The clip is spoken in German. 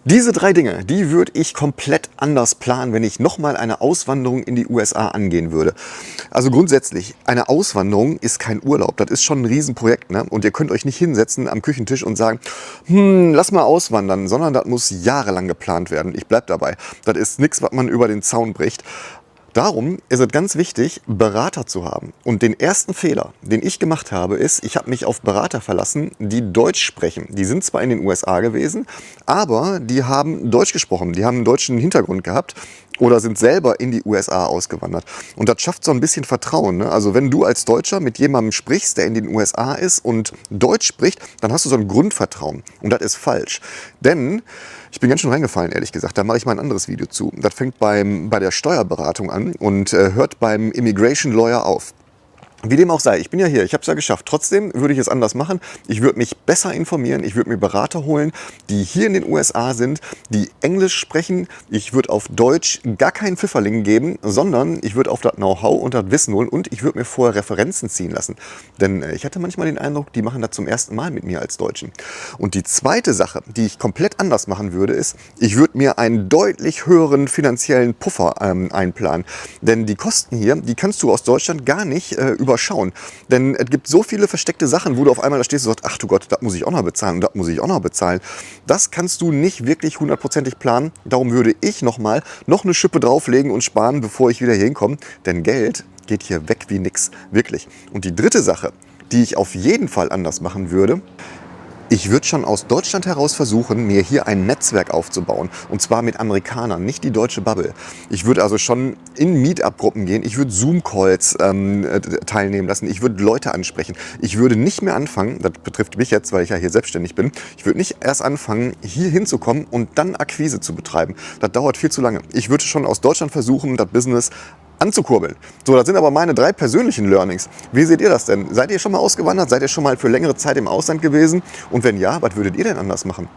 Diese drei Dinge, die würde ich komplett anders planen, wenn ich nochmal eine Auswanderung in die USA angehen würde. Also grundsätzlich, eine Auswanderung ist kein Urlaub. Das ist schon ein Riesenprojekt, ne? Und ihr könnt euch nicht hinsetzen am Küchentisch und sagen, lass mal auswandern, sondern das muss jahrelang geplant werden. Ich bleib dabei. Das ist nichts, was man über den Zaun bricht. Darum ist es ganz wichtig, Berater zu haben. Und den ersten Fehler, den ich gemacht habe, ist, ich habe mich auf Berater verlassen, die Deutsch sprechen. Die sind zwar in den USA gewesen, aber die haben Deutsch gesprochen. Die haben einen deutschen Hintergrund gehabt oder sind selber in die USA ausgewandert. Und das schafft so ein bisschen Vertrauen, ne? Also wenn du als Deutscher mit jemandem sprichst, der in den USA ist und Deutsch spricht, dann hast du so ein Grundvertrauen. Und das ist falsch. Denn ich bin ganz schön reingefallen, ehrlich gesagt. Da mache ich mal ein anderes Video zu. Das fängt bei der Steuerberatung an und hört beim Immigration Lawyer auf. Wie dem auch sei, ich bin ja hier, ich habe es ja geschafft. Trotzdem würde ich es anders machen. Ich würde mich besser informieren, ich würde mir Berater holen, die hier in den USA sind, die Englisch sprechen. Ich würde auf Deutsch gar keinen Pfifferling geben, sondern ich würde auf das Know-how und das Wissen holen und ich würde mir vorher Referenzen ziehen lassen. Denn ich hatte manchmal den Eindruck, die machen das zum ersten Mal mit mir als Deutschen. Und die zweite Sache, die ich komplett anders machen würde, ist, ich würde mir einen deutlich höheren finanziellen Puffer einplanen. Denn die Kosten hier, die kannst du aus Deutschland gar nicht überschauen. Denn es gibt so viele versteckte Sachen, wo du auf einmal da stehst und sagst, ach du Gott, das muss ich auch noch bezahlen und das muss ich auch noch bezahlen. Das kannst du nicht wirklich hundertprozentig planen. Darum würde ich noch eine Schippe drauflegen und sparen, bevor ich wieder hier hinkomme. Denn Geld geht hier weg wie nix. Wirklich. Und die dritte Sache, die ich auf jeden Fall anders machen würde, ich würde schon aus Deutschland heraus versuchen, mir hier ein Netzwerk aufzubauen. Und zwar mit Amerikanern, nicht die deutsche Bubble. Ich würde also schon in Meetup-Gruppen gehen. Ich würde Zoom-Calls teilnehmen lassen. Ich würde Leute ansprechen. Ich würde nicht mehr anfangen, das betrifft mich jetzt, weil ich ja hier selbstständig bin, ich würde nicht erst anfangen, hier hinzukommen und dann Akquise zu betreiben. Das dauert viel zu lange. Ich würde schon aus Deutschland versuchen, das Business anzukurbeln. So, das sind aber meine 3 persönlichen Learnings. Wie seht ihr das denn? Seid ihr schon mal ausgewandert? Seid ihr schon mal für längere Zeit im Ausland gewesen? Und wenn ja, was würdet ihr denn anders machen?